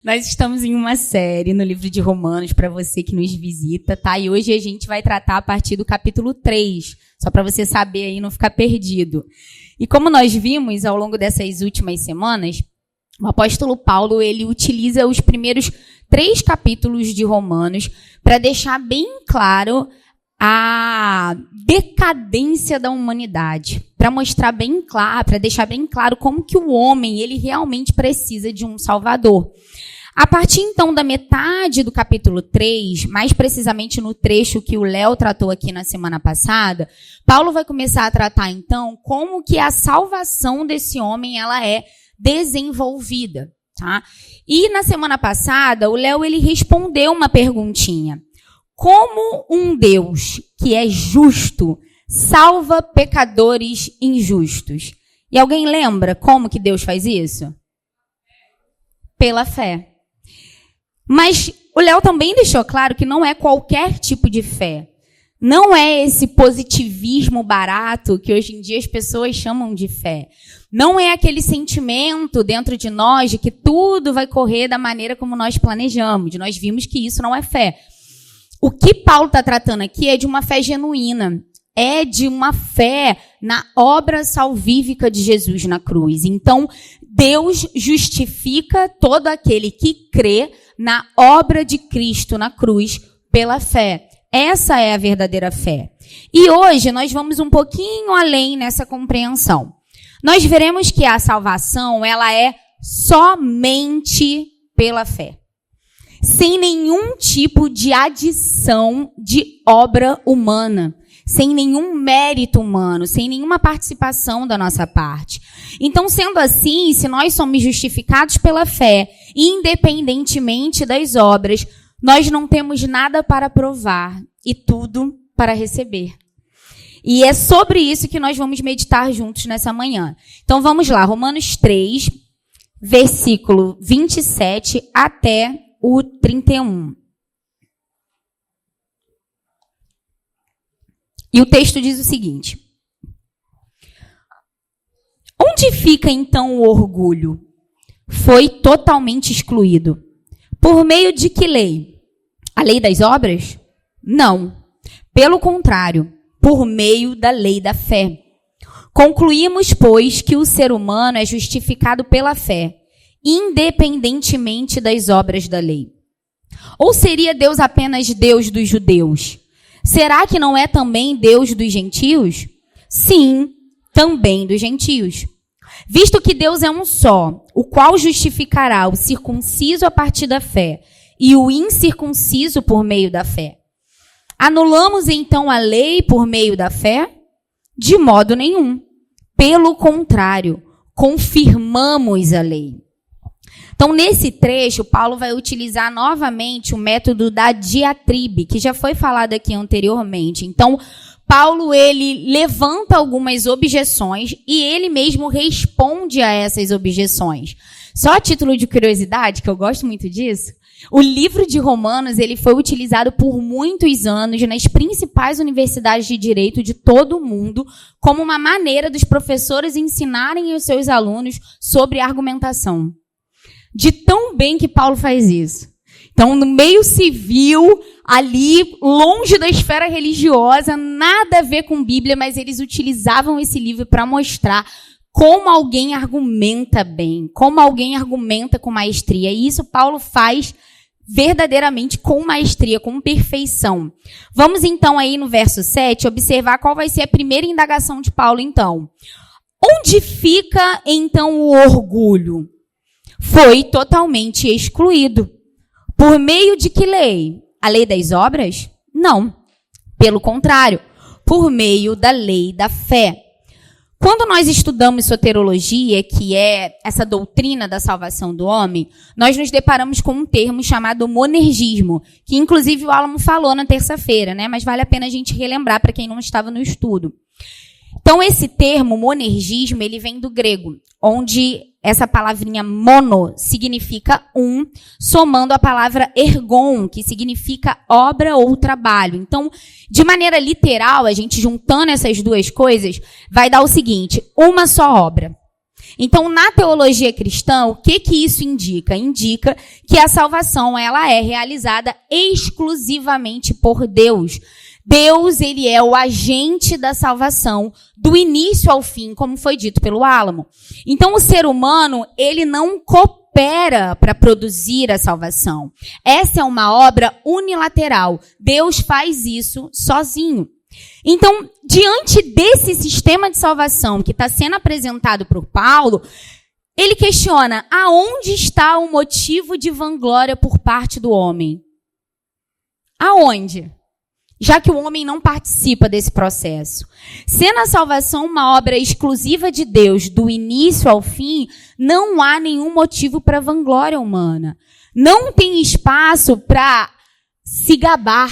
Nós estamos em uma série no livro de Romanos, para você que nos visita, tá? E hoje a gente vai tratar a partir do capítulo 3, só para você saber aí, não ficar perdido. E como nós vimos ao longo dessas últimas semanas, o apóstolo Paulo, ele utiliza os primeiros 3 capítulos de Romanos para deixar bem claro a decadência da humanidade, para mostrar bem claro, para deixar bem claro como que o homem, ele realmente precisa de um salvador. A partir, então, da metade do capítulo 3, mais precisamente no trecho que o Léo tratou aqui na semana passada, Paulo vai começar a tratar, então, como que a salvação desse homem, ela é desenvolvida, tá? E na semana passada, o Léo, ele respondeu uma perguntinha. Como um Deus que é justo salva pecadores injustos? E alguém lembra como que Deus faz isso? Pela fé. Mas o Léo também deixou claro que não é qualquer tipo de fé. Não é esse positivismo barato que hoje em dia as pessoas chamam de fé. Não é aquele sentimento dentro de nós de que tudo vai correr da maneira como nós planejamos. Nós vimos que isso não é fé. O que Paulo está tratando aqui é de uma fé genuína. É de uma fé na obra salvífica de Jesus na cruz. Então, Deus justifica todo aquele que crê na obra de Cristo na cruz pela fé. Essa é a verdadeira fé. E hoje nós vamos um pouquinho além nessa compreensão. Nós veremos que a salvação, ela é somente pela fé. Sem nenhum tipo de adição de obra humana. Sem nenhum mérito humano, sem nenhuma participação da nossa parte. Então, sendo assim, se nós somos justificados pela fé, independentemente das obras, nós não temos nada para provar e tudo para receber. E é sobre isso que nós vamos meditar juntos nessa manhã. Então, vamos lá, Romanos 3, versículo 27 até o 31. E o texto diz o seguinte: onde fica então o orgulho? Foi totalmente excluído. Por meio de que lei? A lei das obras? Não. Pelo contrário, por meio da lei da fé. Concluímos, pois, que o ser humano é justificado pela fé, independentemente das obras da lei. Ou seria Deus apenas Deus dos judeus? Será que não é também Deus dos gentios? Sim, também dos gentios. Visto que Deus é um só, o qual justificará o circunciso a partir da fé e o incircunciso por meio da fé. Anulamos então a lei por meio da fé? De modo nenhum. Pelo contrário, confirmamos a lei. Então, nesse trecho, Paulo vai utilizar novamente o método da diatribe, que já foi falado aqui anteriormente. Então, Paulo, ele levanta algumas objeções e ele mesmo responde a essas objeções. Só a título de curiosidade, que eu gosto muito disso, o livro de Romanos, ele foi utilizado por muitos anos nas principais universidades de direito de todo o mundo como uma maneira dos professores ensinarem aos seus alunos sobre argumentação. De tão bem que Paulo faz isso. Então, no meio civil, ali, longe da esfera religiosa, nada a ver com Bíblia, mas eles utilizavam esse livro para mostrar como alguém argumenta bem, como alguém argumenta com maestria. E isso Paulo faz verdadeiramente com maestria, com perfeição. Vamos então aí no verso 7 observar qual vai ser a primeira indagação de Paulo então. Onde fica então o orgulho? Foi totalmente excluído. Por meio de que lei? A lei das obras? Não. Pelo contrário, por meio da lei da fé. Quando nós estudamos soterologia, que é essa doutrina da salvação do homem, nós nos deparamos com um termo chamado monergismo, que inclusive o Álamo falou na terça-feira, né? Mas vale a pena a gente relembrar para quem não estava no estudo. Então, esse termo, monergismo, ele vem do grego, onde essa palavrinha mono significa um, somando a palavra ergon, que significa obra ou trabalho. Então, de maneira literal, a gente juntando essas duas coisas, vai dar o seguinte, uma só obra. Então, na teologia cristã, o que isso indica? Indica que a salvação, ela é realizada exclusivamente por Deus. Deus, ele é o agente da salvação, do início ao fim, como foi dito pelo Álamo. Então, o ser humano, ele não coopera para produzir a salvação. Essa é uma obra unilateral. Deus faz isso sozinho. Então, diante desse sistema de salvação que está sendo apresentado por Paulo, ele questiona aonde está o motivo de vanglória por parte do homem? Aonde? Já que o homem não participa desse processo. Sendo a salvação uma obra exclusiva de Deus, do início ao fim, não há nenhum motivo para vanglória humana. Não tem espaço para se gabar,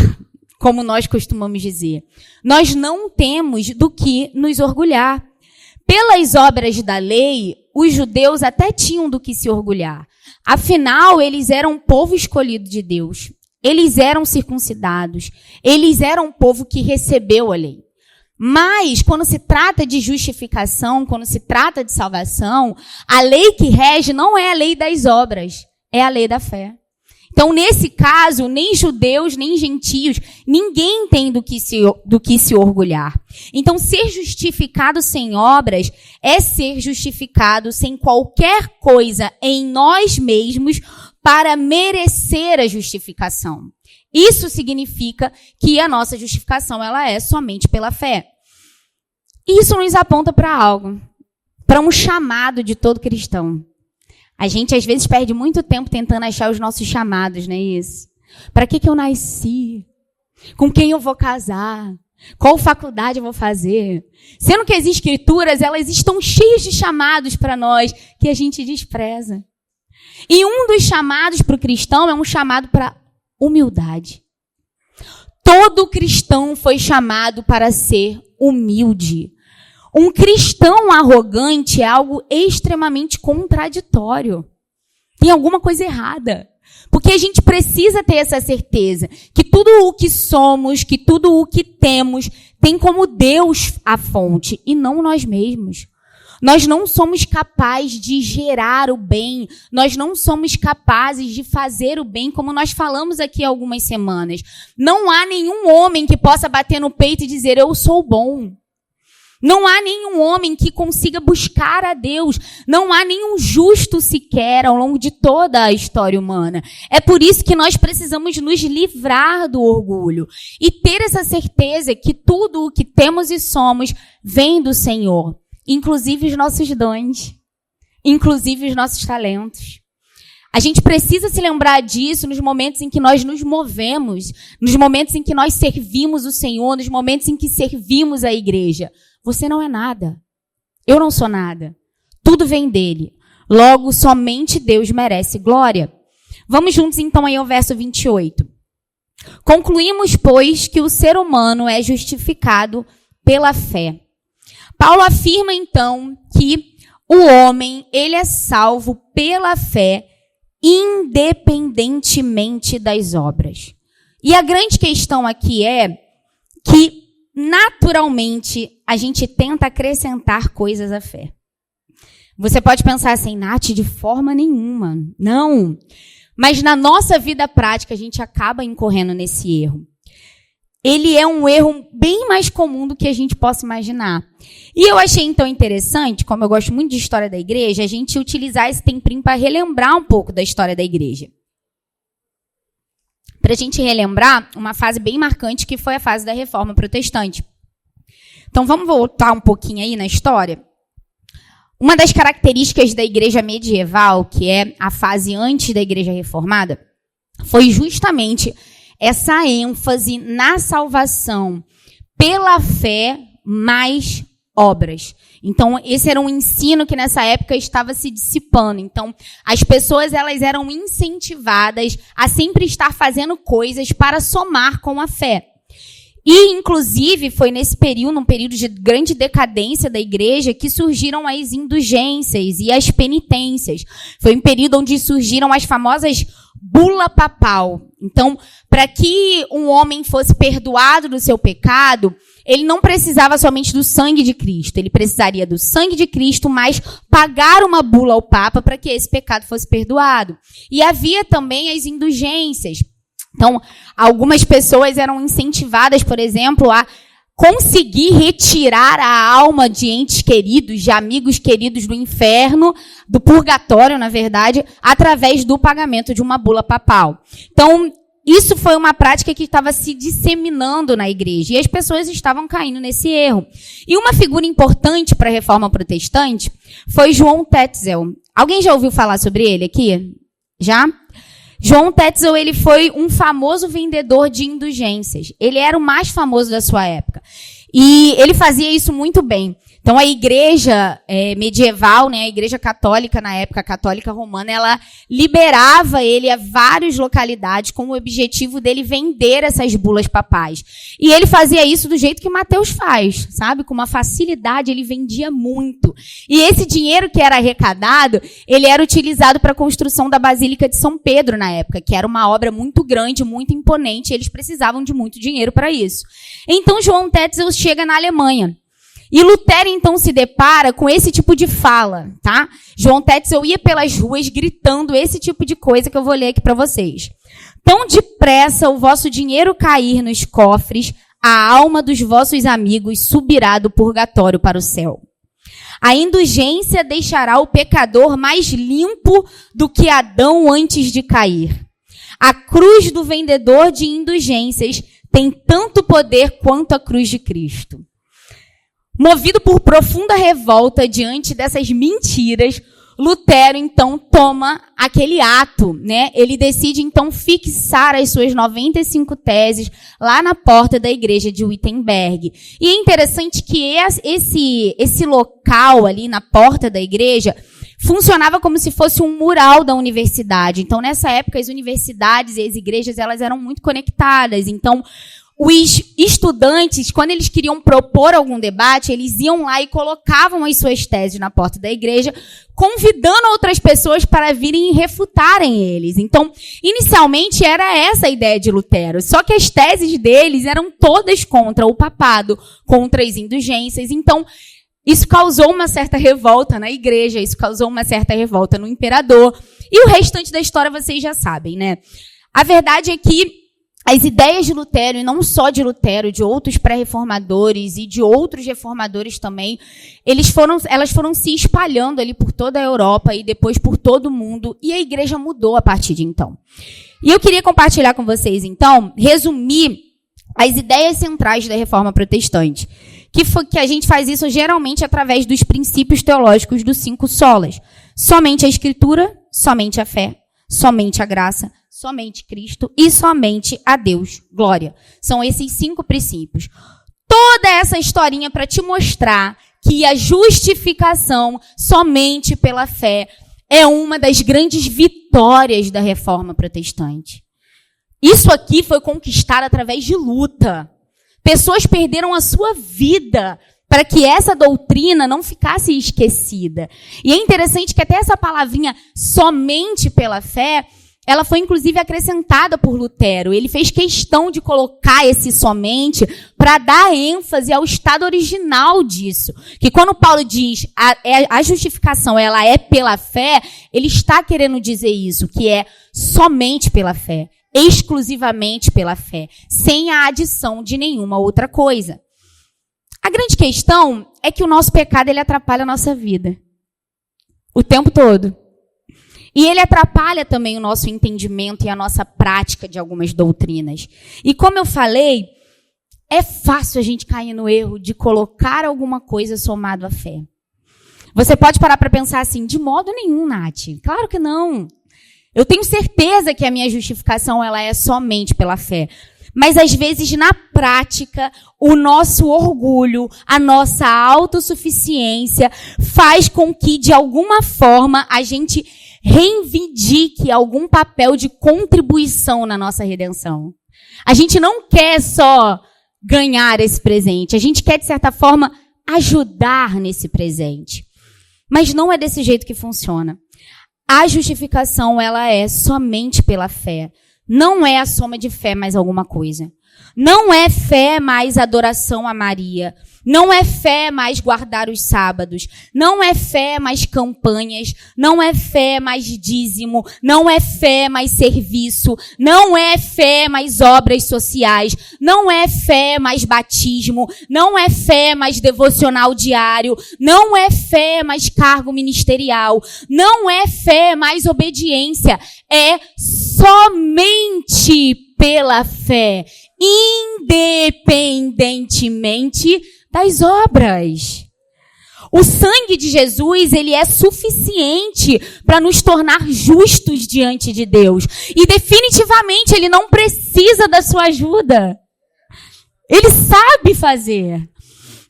como nós costumamos dizer. Nós não temos do que nos orgulhar. Pelas obras da lei, os judeus até tinham do que se orgulhar. Afinal, eles eram um povo escolhido de Deus. Eles eram circuncidados. Eles eram um povo que recebeu a lei. Mas, quando se trata de justificação, quando se trata de salvação, a lei que rege não é a lei das obras, é a lei da fé. Então, nesse caso, nem judeus, nem gentios, ninguém tem do que se orgulhar. Então, ser justificado sem obras é ser justificado sem qualquer coisa em nós mesmos para merecer a justificação. Isso significa que a nossa justificação, ela é somente pela fé. Isso nos aponta para algo, para um chamado de todo cristão. A gente, às vezes, perde muito tempo tentando achar os nossos chamados, não é isso? Para que eu nasci? Com quem eu vou casar? Qual faculdade eu vou fazer? Sendo que as escrituras, elas estão cheias de chamados para nós que a gente despreza. E um dos chamados para o cristão é um chamado para humildade. Todo cristão foi chamado para ser humilde. Um cristão arrogante é algo extremamente contraditório. Tem alguma coisa errada. Porque a gente precisa ter essa certeza que tudo o que somos, que tudo o que temos, tem como Deus a fonte e não nós mesmos. Nós não somos capazes de gerar o bem. Nós não somos capazes de fazer o bem, como nós falamos aqui há algumas semanas. Não há nenhum homem que possa bater no peito e dizer, eu sou bom. Não há nenhum homem que consiga buscar a Deus. Não há nenhum justo sequer ao longo de toda a história humana. É por isso que nós precisamos nos livrar do orgulho e ter essa certeza que tudo o que temos e somos vem do Senhor. Inclusive os nossos dons, inclusive os nossos talentos. A gente precisa se lembrar disso nos momentos em que nós nos movemos, nos momentos em que nós servimos o Senhor, nos momentos em que servimos a igreja. Você não é nada. Eu não sou nada. Tudo vem dele. Logo, somente Deus merece glória. Vamos juntos então aí ao verso 28. Concluímos, pois, que o ser humano é justificado pela fé. Paulo afirma, então, que o homem, ele é salvo pela fé, independentemente das obras. E a grande questão aqui é que, naturalmente, a gente tenta acrescentar coisas à fé. Você pode pensar assim, Nath, de forma nenhuma. Não. Mas na nossa vida prática, a gente acaba incorrendo nesse erro. Ele é um erro bem mais comum do que a gente possa imaginar. E eu achei então interessante, como eu gosto muito de história da igreja, a gente utilizar esse tempinho para relembrar um pouco da história da igreja. Para a gente relembrar uma fase bem marcante que foi a fase da Reforma Protestante. Então vamos voltar um pouquinho aí na história. Uma das características da igreja medieval, que é a fase antes da igreja reformada, foi justamente essa ênfase na salvação pela fé mais obras. Então, esse era um ensino que nessa época estava se dissipando. Então, as pessoas elas eram incentivadas a sempre estar fazendo coisas para somar com a fé. E, inclusive, foi nesse período, um período de grande decadência da igreja, que surgiram as indulgências e as penitências. Foi um período onde surgiram as famosas bula papal. Então, para que um homem fosse perdoado do seu pecado, ele não precisava somente do sangue de Cristo. Ele precisaria do sangue de Cristo, mas pagar uma bula ao Papa para que esse pecado fosse perdoado. E havia também as indulgências. Então, algumas pessoas eram incentivadas, por exemplo, a conseguir retirar a alma de entes queridos, de amigos queridos do inferno, do purgatório, na verdade, através do pagamento de uma bula papal. Então, isso foi uma prática que estava se disseminando na igreja, e as pessoas estavam caindo nesse erro. E uma figura importante para a Reforma Protestante foi João Tetzel. Alguém já ouviu falar sobre ele aqui? Já? João Tetzel, ele foi um famoso vendedor de indulgências. Ele era o mais famoso da sua época. E ele fazia isso muito bem. Então, a igreja medieval, né, a igreja católica, na época católica romana, ela liberava ele a várias localidades com o objetivo dele vender essas bulas papais. E ele fazia isso do jeito que Mateus faz, sabe? Com uma facilidade, ele vendia muito. E esse dinheiro que era arrecadado, ele era utilizado para a construção da Basílica de São Pedro na época, que era uma obra muito grande, muito imponente, e eles precisavam de muito dinheiro para isso. Então, João Tetzel chega na Alemanha. E Lutero, então, se depara com esse tipo de fala, tá? João Tetzel ia pelas ruas gritando esse tipo de coisa que eu vou ler aqui para vocês. Tão depressa o vosso dinheiro cair nos cofres, a alma dos vossos amigos subirá do purgatório para o céu. A indulgência deixará o pecador mais limpo do que Adão antes de cair. A cruz do vendedor de indulgências tem tanto poder quanto a cruz de Cristo. Movido por profunda revolta diante dessas mentiras, Lutero, então, toma aquele ato, né? Ele decide, então, fixar as suas 95 teses lá na porta da igreja de Wittenberg. E é interessante que esse local ali na porta da igreja funcionava como se fosse um mural da universidade. Então, nessa época, as universidades e as igrejas, elas eram muito conectadas. Então, os estudantes, quando eles queriam propor algum debate, eles iam lá e colocavam as suas teses na porta da igreja, convidando outras pessoas para virem e refutarem eles. Então, inicialmente era essa a ideia de Lutero, só que as teses deles eram todas contra o papado, contra as indulgências. Então, isso causou uma certa revolta na igreja, isso causou uma certa revolta no imperador. E o restante da história vocês já sabem, né? A verdade é que as ideias de Lutero, e não só de Lutero, de outros pré-reformadores e de outros reformadores também, elas foram se espalhando ali por toda a Europa e depois por todo o mundo, e a igreja mudou a partir de então. E eu queria compartilhar com vocês, então, resumir as ideias centrais da Reforma Protestante, que a gente faz isso geralmente através dos princípios teológicos dos 5 solas. Somente a Escritura, somente a fé, somente a graça, somente Cristo e somente a Deus. Glória. São esses 5 princípios. Toda essa historinha para te mostrar que a justificação somente pela fé é uma das grandes vitórias da Reforma Protestante. Isso aqui foi conquistado através de luta. Pessoas perderam a sua vida para que essa doutrina não ficasse esquecida. E é interessante que até essa palavrinha somente pela fé, ela foi inclusive acrescentada por Lutero. Ele fez questão de colocar esse somente para dar ênfase ao estado original disso. Que quando Paulo diz a justificação ela é pela fé, ele está querendo dizer isso, que é somente pela fé, exclusivamente pela fé, sem a adição de nenhuma outra coisa. A grande questão é que o nosso pecado ele atrapalha a nossa vida o tempo todo. E ele atrapalha também o nosso entendimento e a nossa prática de algumas doutrinas. E como eu falei, é fácil a gente cair no erro de colocar alguma coisa somado à fé. Você pode parar para pensar assim, de modo nenhum, Nath. Claro que não. Eu tenho certeza que a minha justificação ela é somente pela fé. Mas, às vezes, na prática, o nosso orgulho, a nossa autossuficiência faz com que, de alguma forma, a gente reivindique algum papel de contribuição na nossa redenção. A gente não quer só ganhar esse presente. A gente quer, de certa forma, ajudar nesse presente. Mas não é desse jeito que funciona. A justificação, ela é somente pela fé. Não é a soma de fé mais alguma coisa. Não é fé mais adoração a Maria. Não é fé mais guardar os sábados. Não é fé mais campanhas. Não é fé mais dízimo. Não é fé mais serviço. Não é fé mais obras sociais. Não é fé mais batismo. Não é fé mais devocional diário. Não é fé mais cargo ministerial. Não é fé mais obediência. É somente pela fé, independentemente das obras. O sangue de Jesus, ele é suficiente para nos tornar justos diante de Deus. E definitivamente ele não precisa da sua ajuda. Ele sabe fazer.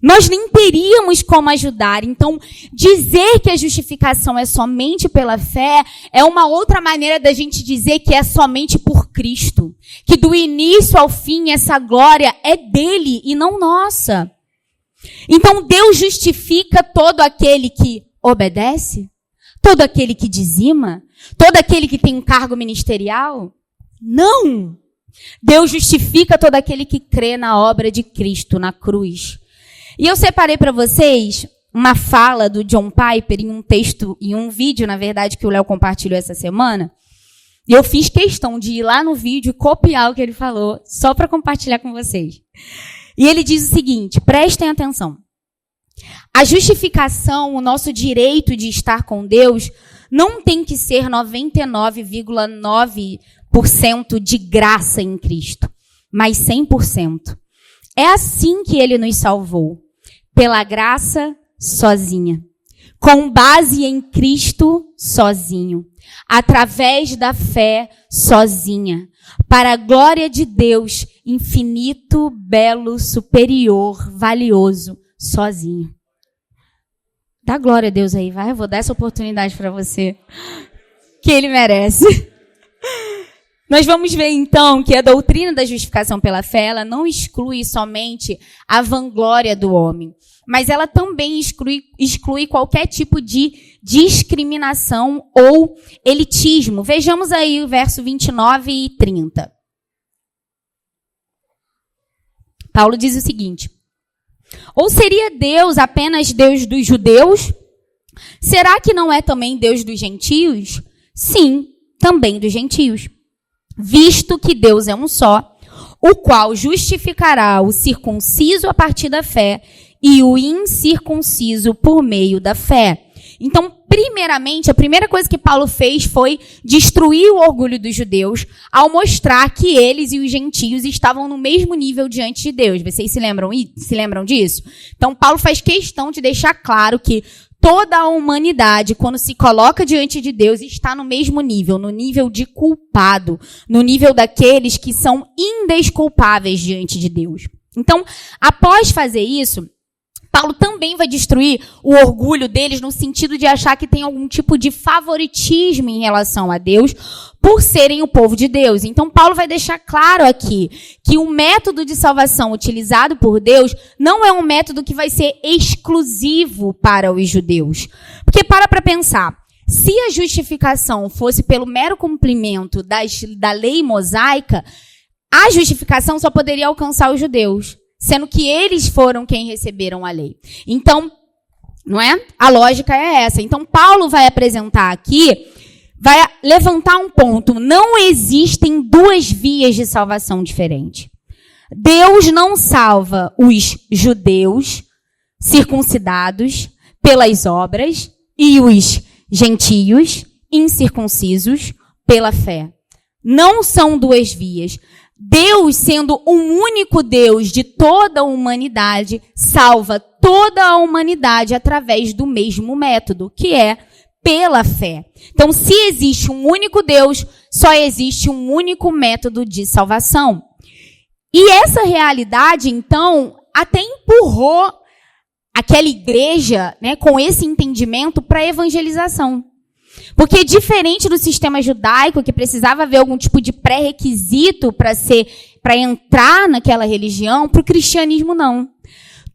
Nós nem teríamos como ajudar. Então, dizer que a justificação é somente pela fé é uma outra maneira da gente dizer que é somente por Cristo. Que do início ao fim essa glória é dele e não nossa. Então, Deus justifica todo aquele que obedece? Todo aquele que dizima? Todo aquele que tem um cargo ministerial? Não! Deus justifica todo aquele que crê na obra de Cristo, na cruz. E eu separei para vocês uma fala do John Piper em um texto, em um vídeo, na verdade, que o Léo compartilhou essa semana. E eu fiz questão de ir lá no vídeo e copiar o que ele falou, só para compartilhar com vocês. E ele diz o seguinte, prestem atenção. A justificação, o nosso direito de estar com Deus, não tem que ser 99,9% de graça em Cristo, mas 100%. É assim que ele nos salvou. Pela graça sozinha, com base em Cristo sozinho, através da fé sozinha, para a glória de Deus infinito, belo, superior, valioso, sozinho. Dá glória a Deus aí, vai, eu vou dar essa oportunidade para você, que ele merece. Nós vamos ver, então, que a doutrina da justificação pela fé, ela não exclui somente a vanglória do homem, mas ela também exclui qualquer tipo de discriminação ou elitismo. Vejamos aí o verso 29 e 30. Paulo diz o seguinte: ou seria Deus apenas Deus dos judeus? Será que não é também Deus dos gentios? Sim, também dos gentios. Visto que Deus é um só, o qual justificará o circunciso a partir da fé e o incircunciso por meio da fé. Então, primeiramente, a primeira coisa que Paulo fez foi destruir o orgulho dos judeus ao mostrar que eles e os gentios estavam no mesmo nível diante de Deus. Vocês se lembram disso? Então, Paulo faz questão de deixar claro que toda a humanidade, quando se coloca diante de Deus, está no mesmo nível, no nível de culpado, no nível daqueles que são indesculpáveis diante de Deus. Então, após fazer isso, Paulo também vai destruir o orgulho deles no sentido de achar que tem algum tipo de favoritismo em relação a Deus por serem o povo de Deus. Então, Paulo vai deixar claro aqui que o método de salvação utilizado por Deus não é um método que vai ser exclusivo para os judeus. Porque para pensar, se a justificação fosse pelo mero cumprimento da lei mosaica, a justificação só poderia alcançar os judeus, sendo que eles foram quem receberam a lei. Então, não é? A lógica é essa. Então, Paulo vai apresentar aqui, vai levantar um ponto. Não existem duas vias de salvação diferentes. Deus não salva os judeus circuncidados pelas obras e os gentios incircuncisos pela fé. Não são duas vias. Deus, sendo um único Deus de toda a humanidade, salva toda a humanidade através do mesmo método, que é pela fé. Então, se existe um único Deus, só existe um único método de salvação. E essa realidade, então, até empurrou aquela igreja, né, com esse entendimento para a evangelização. Porque diferente do sistema judaico, que precisava haver algum tipo de pré-requisito para entrar naquela religião, para o cristianismo não.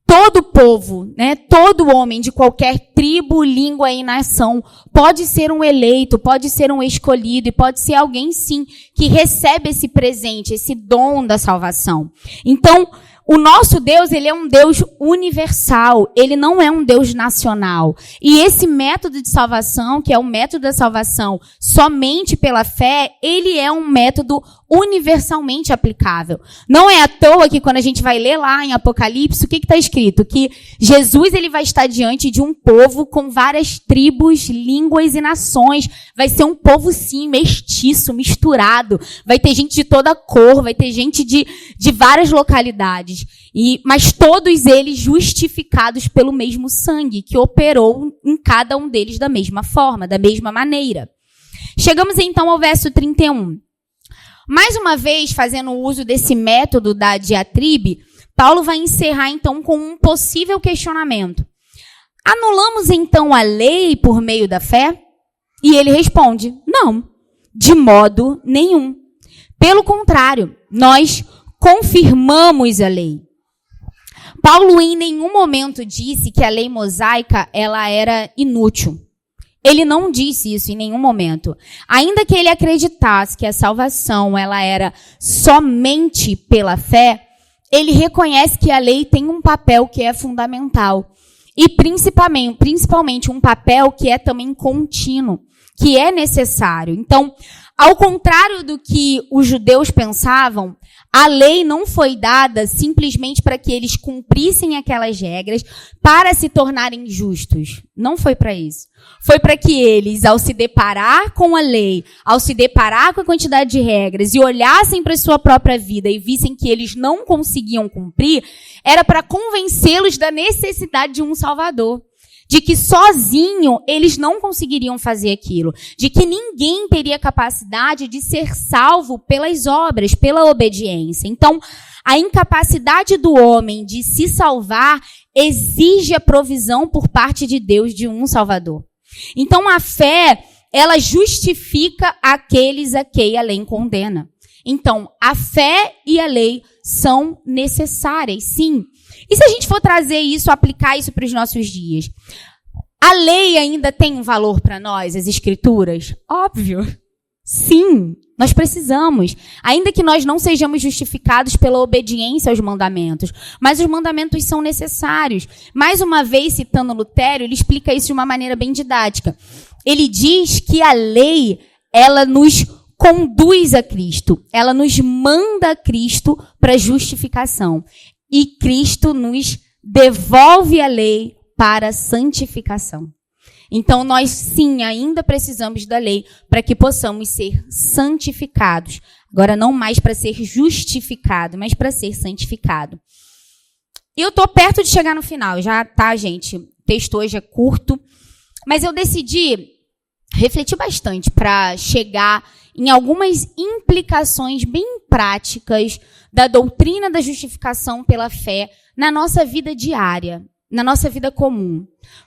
Todo povo, né, todo homem de qualquer tribo, língua e nação pode ser um eleito, pode ser um escolhido e pode ser alguém, sim, que recebe esse presente, esse dom da salvação. Então, o nosso Deus, ele é um Deus universal, ele não é um Deus nacional. E esse método de salvação, que é o método da salvação somente pela fé, ele é um método universalmente aplicável. Não é à toa que quando a gente vai ler lá em Apocalipse, o que está escrito? Que Jesus, ele vai estar diante de um povo com várias tribos, línguas e nações. Vai ser um povo, sim, mestiço, misturado. Vai ter gente de toda cor, vai ter gente de várias localidades. Mas todos eles justificados pelo mesmo sangue, que operou em cada um deles da mesma forma, da mesma maneira. Chegamos então ao verso 31. Mais uma vez, fazendo uso desse método da diatribe, Paulo vai encerrar então com um possível questionamento. Anulamos então a lei por meio da fé? E ele responde, não, de modo nenhum. Pelo contrário, nós confirmamos a lei. Paulo em nenhum momento disse que a lei mosaica ela era inútil. Ele não disse isso em nenhum momento. Ainda que ele acreditasse que a salvação ela era somente pela fé, ele reconhece que a lei tem um papel que é fundamental. E principalmente um papel que é também contínuo, que é necessário. Então, ao contrário do que os judeus pensavam, a lei não foi dada simplesmente para que eles cumprissem aquelas regras para se tornarem justos. Não foi para isso. Foi para que eles, ao se deparar com a lei, ao se deparar com a quantidade de regras e olhassem para a sua própria vida e vissem que eles não conseguiam cumprir, era para convencê-los da necessidade de um Salvador. De que sozinho eles não conseguiriam fazer aquilo. De que ninguém teria capacidade de ser salvo pelas obras, pela obediência. Então, a incapacidade do homem de se salvar exige a provisão por parte de Deus de um Salvador. Então, a fé, ela justifica aqueles a quem a lei condena. Então, a fé e a lei são necessárias, sim. E se a gente for trazer isso, aplicar isso para os nossos dias? A lei ainda tem um valor para nós, as escrituras? Óbvio. Sim, nós precisamos. Ainda que nós não sejamos justificados pela obediência aos mandamentos, mas os mandamentos são necessários. Mais uma vez, citando Lutero, ele explica isso de uma maneira bem didática. Ele diz que a lei, ela nos conduz a Cristo. Ela nos manda a Cristo para justificação. E Cristo nos devolve a lei para a santificação. Então, nós sim, ainda precisamos da lei para que possamos ser santificados. Agora, não mais para ser justificado, mas para ser santificado. E eu estou perto de chegar no final, já tá, gente? O texto hoje é curto, mas eu decidi refletir bastante para chegar em algumas implicações bem práticas da doutrina da justificação pela fé na nossa vida diária, na nossa vida comum.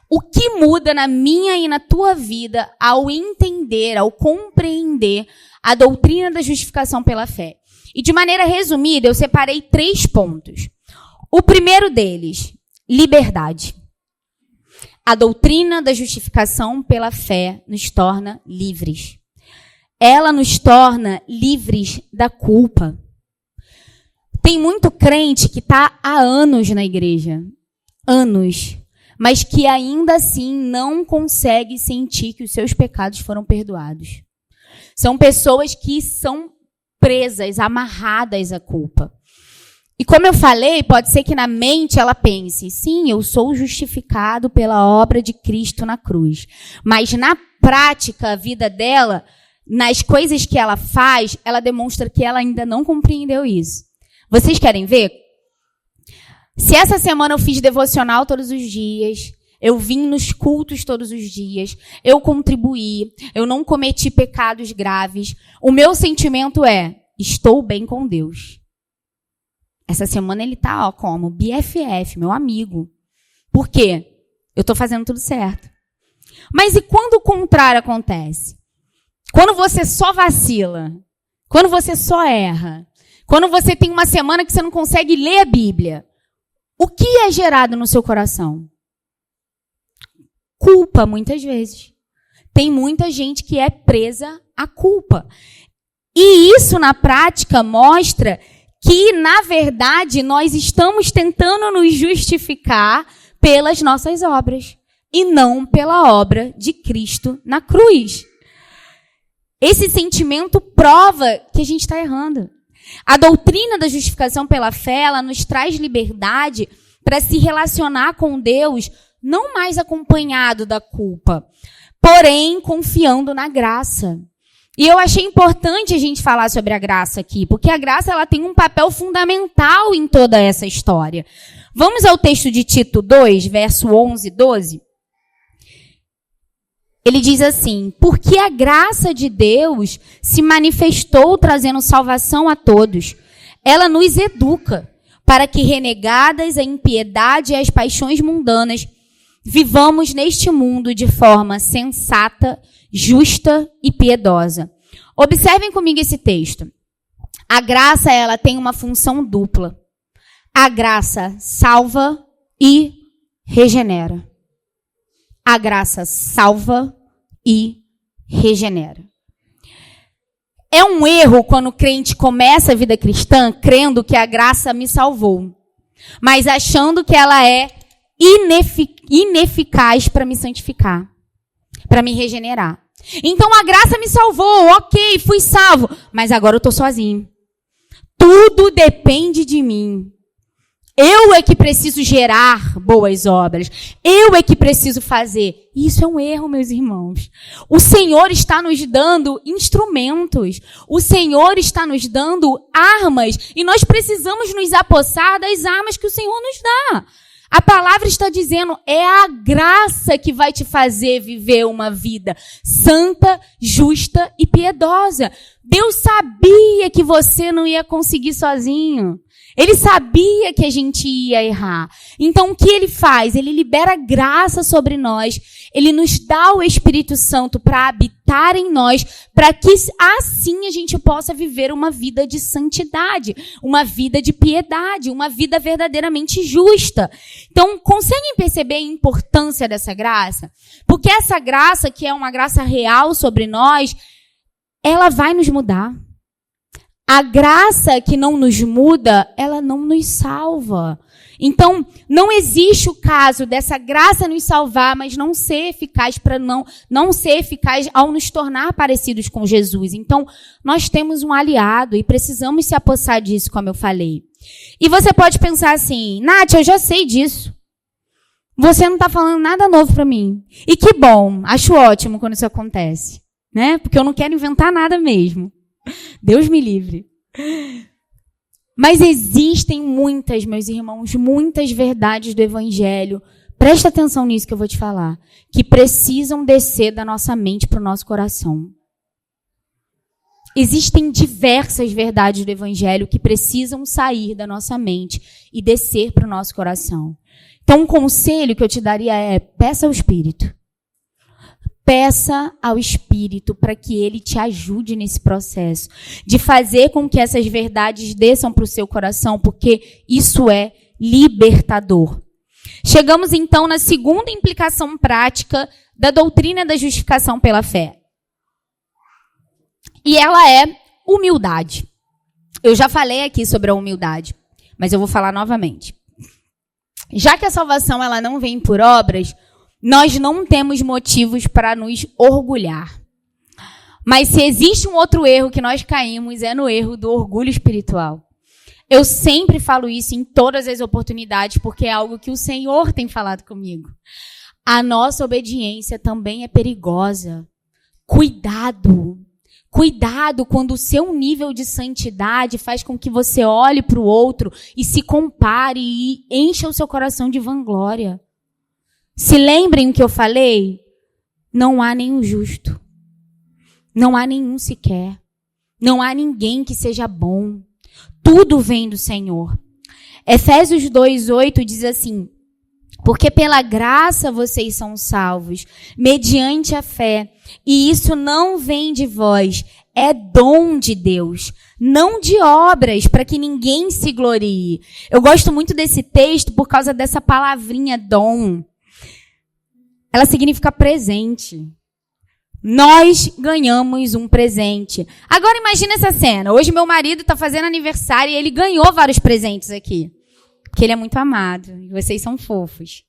O que muda na minha e na tua vida ao entender, ao compreender a doutrina da justificação pela fé? E de maneira resumida, eu separei 3 pontos. O primeiro deles, liberdade. A doutrina da justificação pela fé nos torna livres. Ela nos torna livres da culpa. Tem muito crente que está há anos na igreja. Anos. Mas que ainda assim não consegue sentir que os seus pecados foram perdoados. São pessoas que são presas, amarradas à culpa. E como eu falei, pode ser que na mente ela pense, sim, eu sou justificado pela obra de Cristo na cruz. Mas na prática, a vida dela, nas coisas que ela faz, ela demonstra que ela ainda não compreendeu isso. Vocês querem ver? Se essa semana eu fiz devocional todos os dias, eu vim nos cultos todos os dias, eu contribuí, eu não cometi pecados graves, o meu sentimento é, estou bem com Deus. Essa semana ele tá, como BFF, meu amigo. Por quê? Eu estou fazendo tudo certo. Mas e quando o contrário acontece? Quando você só vacila, quando você só erra, quando você tem uma semana que você não consegue ler a Bíblia, O que é gerado no seu coração? Culpa, muitas vezes. Tem muita gente que é presa à culpa. E isso, na prática, mostra que, na verdade, nós estamos tentando nos justificar pelas nossas obras e não pela obra de Cristo na cruz. Esse sentimento prova que a gente está errando. A doutrina da justificação pela fé, ela nos traz liberdade para se relacionar com Deus, não mais acompanhado da culpa, porém confiando na graça. E eu achei importante a gente falar sobre a graça aqui, porque a graça ela tem um papel fundamental em toda essa história. Vamos ao texto de Tito 2, verso 11 e 12. Ele diz assim: porque a graça de Deus se manifestou trazendo salvação a todos. Ela nos educa para que, renegadas a impiedade e as paixões mundanas, vivamos neste mundo de forma sensata, justa e piedosa. Observem comigo esse texto. A graça, ela tem uma função dupla. A graça salva e regenera. A graça salva e regenera. É um erro quando o crente começa a vida cristã crendo que a graça me salvou, mas achando que ela é ineficaz para me santificar, para me regenerar. Então a graça me salvou, ok, fui salvo, mas agora eu estou sozinho. Tudo depende de mim. Eu é que preciso gerar boas obras. Eu é que preciso fazer. Isso é um erro, meus irmãos. O Senhor está nos dando instrumentos. O Senhor está nos dando armas. E nós precisamos nos apossar das armas que o Senhor nos dá. A palavra está dizendo, é a graça que vai te fazer viver uma vida santa, justa e piedosa. Deus sabia que você não ia conseguir sozinho. Ele sabia que a gente ia errar. Então, o que ele faz? Ele libera graça sobre nós. Ele nos dá o Espírito Santo para habitar em nós, para que assim a gente possa viver uma vida de santidade, uma vida de piedade, uma vida verdadeiramente justa. Então, conseguem perceber a importância dessa graça? Porque essa graça, que é uma graça real sobre nós, ela vai nos mudar. A graça que não nos muda, ela não nos salva. Então, não existe o caso dessa graça nos salvar, mas não ser eficaz para não ser eficaz ao nos tornar parecidos com Jesus. Então, nós temos um aliado e precisamos se apossar disso, como eu falei. E você pode pensar assim, Nath, eu já sei disso. Você não está falando nada novo para mim. E que bom, acho ótimo quando isso acontece, né? Porque eu não quero inventar nada mesmo. Deus me livre. Mas existem muitas, meus irmãos, muitas verdades do Evangelho, presta atenção nisso que eu vou te falar, que precisam descer da nossa mente para o nosso coração. Existem diversas verdades do Evangelho que precisam sair da nossa mente e descer para o nosso coração. Então, um conselho que eu te daria é, peça ao Espírito. Peça ao Espírito para que Ele te ajude nesse processo de fazer com que essas verdades desçam para o seu coração, porque isso é libertador. Chegamos então na segunda implicação prática da doutrina da justificação pela fé. E ela é humildade. Eu já falei aqui sobre a humildade, mas eu vou falar novamente. Já que a salvação ela não vem por obras, nós não temos motivos para nos orgulhar. Mas se existe um outro erro que nós caímos, é no erro do orgulho espiritual. Eu sempre falo isso em todas as oportunidades, porque é algo que o Senhor tem falado comigo. A nossa obediência também é perigosa. Cuidado. Cuidado quando o seu nível de santidade faz com que você olhe para o outro e se compare e encha o seu coração de vanglória. Se lembrem o que eu falei, não há nenhum justo. Não há nenhum sequer. Não há ninguém que seja bom. Tudo vem do Senhor. Efésios 2:8 diz assim, porque pela graça vocês são salvos, mediante a fé, e isso não vem de vós, é dom de Deus, não de obras, para que ninguém se glorie. Eu gosto muito desse texto por causa dessa palavrinha dom. Ela significa presente. Nós ganhamos um presente. Agora imagina essa cena. Hoje meu marido está fazendo aniversário e ele ganhou vários presentes aqui. Porque ele é muito amado e vocês são fofos.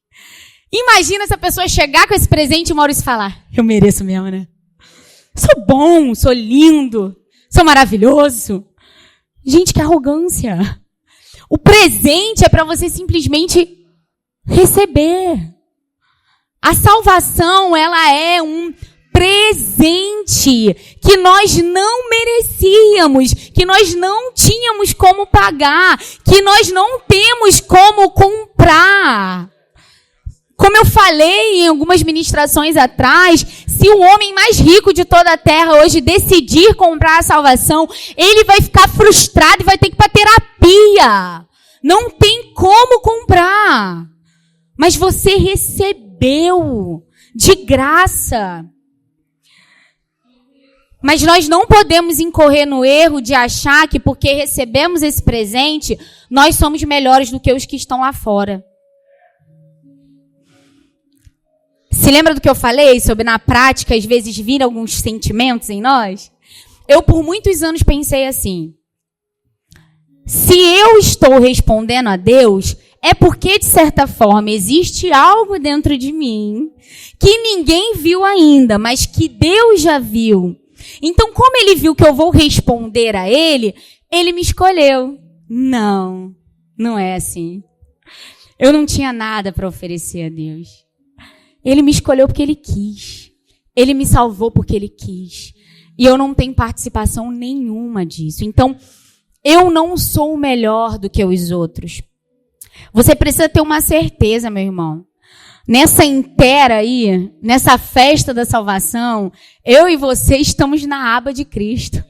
Imagina essa pessoa chegar com esse presente e o Maurício falar: eu mereço mesmo, né? Sou bom, sou lindo, sou maravilhoso. Gente, que arrogância. O presente é para você simplesmente receber. A salvação, ela é um presente que nós não merecíamos, que nós não tínhamos como pagar, que nós não temos como comprar. Como eu falei em algumas ministrações atrás, se o homem mais rico de toda a terra hoje decidir comprar a salvação, ele vai ficar frustrado e vai ter que ir para terapia. Não tem como comprar. Mas você recebeu de graça. Mas nós não podemos incorrer no erro de achar que porque recebemos esse presente, nós somos melhores do que os que estão lá fora. Se lembra do que eu falei sobre, na prática, às vezes vir alguns sentimentos em nós? Eu, por muitos anos, pensei assim: se eu estou respondendo a Deus, é porque, de certa forma, existe algo dentro de mim que ninguém viu ainda, mas que Deus já viu. Então, como Ele viu que eu vou responder a Ele, Ele me escolheu. Não, não é assim. Eu não tinha nada para oferecer a Deus. Ele me escolheu porque Ele quis. Ele me salvou porque Ele quis. E eu não tenho participação nenhuma disso. Então, eu não sou melhor do que os outros. Você precisa ter uma certeza, meu irmão. Nessa inteira aí, nessa festa da salvação, eu e você estamos na aba de Cristo.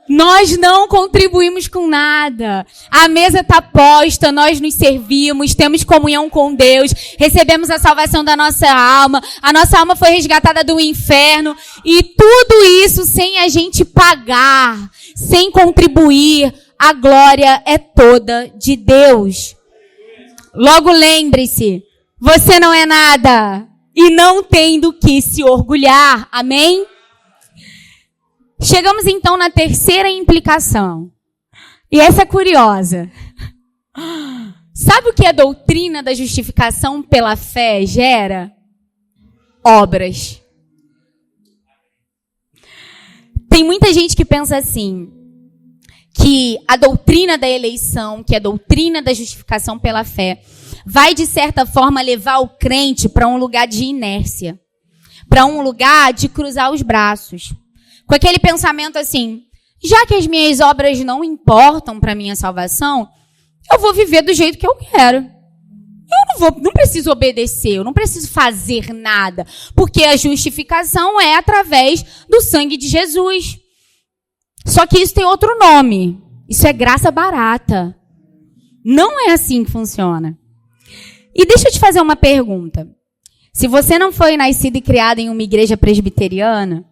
Nós não contribuímos com nada. A mesa está posta, nós nos servimos, temos comunhão com Deus, recebemos a salvação da nossa alma, a nossa alma foi resgatada do inferno, e tudo isso sem a gente pagar, sem contribuir, a glória é toda de Deus. Logo lembre-se, você não é nada e não tem do que se orgulhar. Amém? Chegamos então na terceira implicação. E essa é curiosa. Sabe o que a doutrina da justificação pela fé gera? Obras. Tem muita gente que pensa assim, que a doutrina da eleição, que a doutrina da justificação pela fé, vai, de certa forma, levar o crente para um lugar de inércia, para um lugar de cruzar os braços. Com aquele pensamento assim, já que as minhas obras não importam para a minha salvação, eu vou viver do jeito que eu quero. Eu não preciso obedecer, eu não preciso fazer nada, porque a justificação é através do sangue de Jesus. Só que isso tem outro nome. Isso é graça barata. Não é assim que funciona. E deixa eu te fazer uma pergunta. Se você não foi nascido e criado em uma igreja presbiteriana,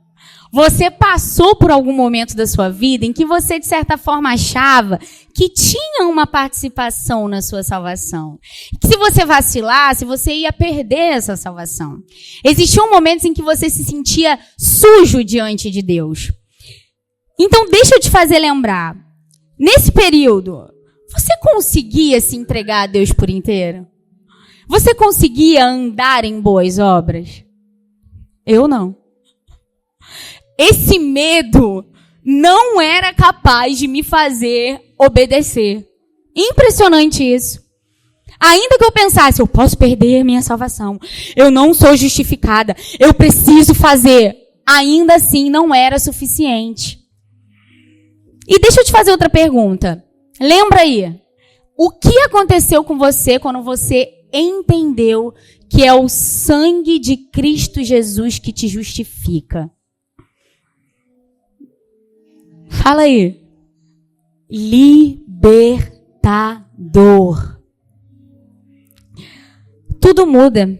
você passou por algum momento da sua vida em que você, de certa forma, achava que tinha uma participação na sua salvação. Que se você vacilasse, você ia perder essa salvação. Existiam momentos em que você se sentia sujo diante de Deus. Então, deixa eu te fazer lembrar. Nesse período, você conseguia se entregar a Deus por inteiro? Você conseguia andar em boas obras? Eu não. Esse medo não era capaz de me fazer obedecer. Impressionante isso. Ainda que eu pensasse, eu posso perder minha salvação, eu não sou justificada, eu preciso fazer, ainda assim não era suficiente. E deixa eu te fazer outra pergunta. Lembra aí, o que aconteceu com você quando você entendeu que é o sangue de Cristo Jesus que te justifica? Fala aí. Libertador. Tudo muda.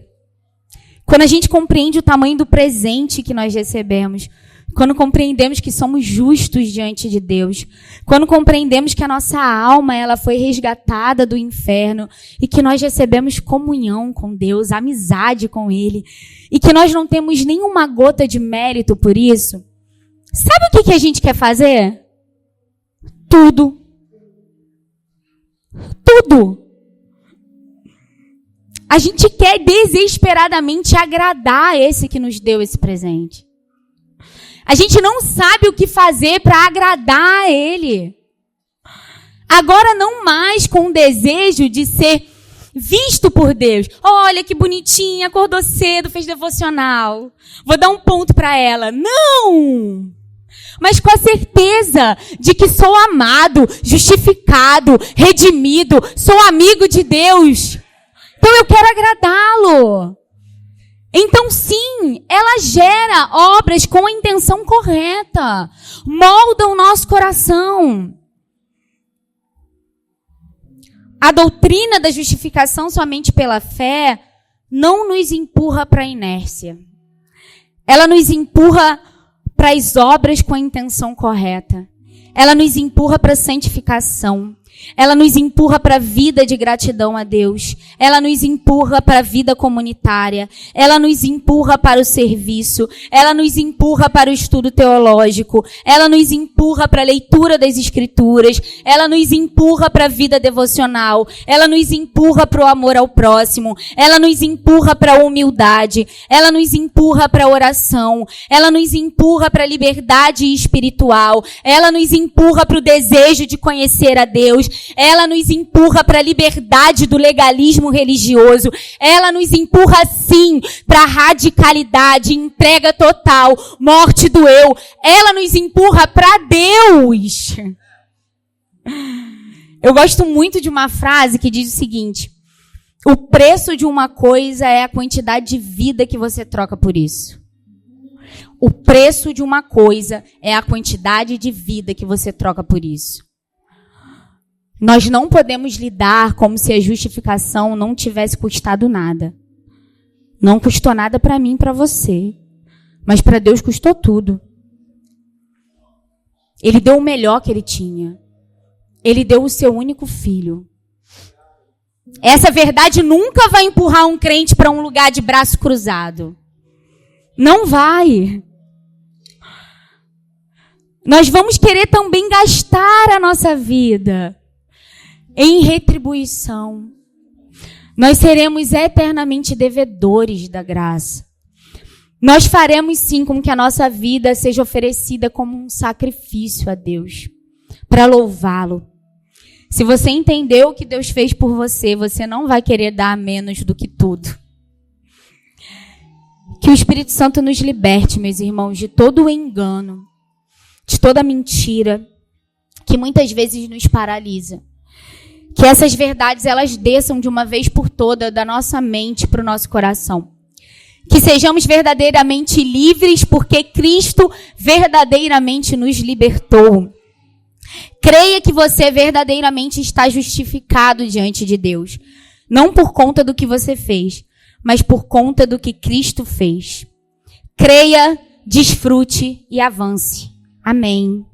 Quando a gente compreende o tamanho do presente que nós recebemos, quando compreendemos que somos justos diante de Deus, quando compreendemos que a nossa alma ela foi resgatada do inferno e que nós recebemos comunhão com Deus, amizade com Ele, e que nós não temos nenhuma gota de mérito por isso, sabe o que a gente quer fazer? Tudo. Tudo. A gente quer desesperadamente agradar esse que nos deu esse presente. A gente não sabe o que fazer para agradar a Ele. Agora não mais com o desejo de ser visto por Deus. Olha que bonitinha, acordou cedo, fez devocional. Vou dar um ponto para ela. Não! Mas com a certeza de que sou amado, justificado, redimido, sou amigo de Deus. Então eu quero agradá-lo. Então sim, ela gera obras com a intenção correta. Molda o nosso coração. A doutrina da justificação somente pela fé não nos empurra para a inércia. Ela nos empurra para as obras com a intenção correta. Ela nos empurra para a santificação. Ela nos empurra para a vida de gratidão a Deus. Ela nos empurra para a vida comunitária. Ela nos empurra para o serviço. Ela nos empurra para o estudo teológico. Ela nos empurra para a leitura das Escrituras. Ela nos empurra para a vida devocional. Ela nos empurra para o amor ao próximo. Ela nos empurra para a humildade. Ela nos empurra para a oração. Ela nos empurra para a liberdade espiritual. Ela nos empurra para o desejo de conhecer a Deus. Ela nos empurra para a liberdade do legalismo religioso. Ela nos empurra, sim, para a radicalidade, entrega total, morte do eu. Ela nos empurra para Deus. Eu gosto muito de uma frase que diz o seguinte: o preço de uma coisa é a quantidade de vida que você troca por isso. O preço de uma coisa é a quantidade de vida que você troca por isso. Nós não podemos lidar como se a justificação não tivesse custado nada. Não custou nada para mim e para você. Mas para Deus custou tudo. Ele deu o melhor que Ele tinha. Ele deu o seu único filho. Essa verdade nunca vai empurrar um crente para um lugar de braço cruzado. Não vai. Nós vamos querer também gastar a nossa vida em retribuição. Nós seremos eternamente devedores da graça. Nós faremos sim com que a nossa vida seja oferecida como um sacrifício a Deus, para louvá-lo. Se você entendeu o que Deus fez por você, você não vai querer dar menos do que tudo. Que o Espírito Santo nos liberte, meus irmãos, de todo o engano, de toda a mentira, que muitas vezes nos paralisa. Que essas verdades, elas desçam de uma vez por toda da nossa mente para o nosso coração. Que sejamos verdadeiramente livres, porque Cristo verdadeiramente nos libertou. Creia que você verdadeiramente está justificado diante de Deus. Não por conta do que você fez, mas por conta do que Cristo fez. Creia, desfrute e avance. Amém.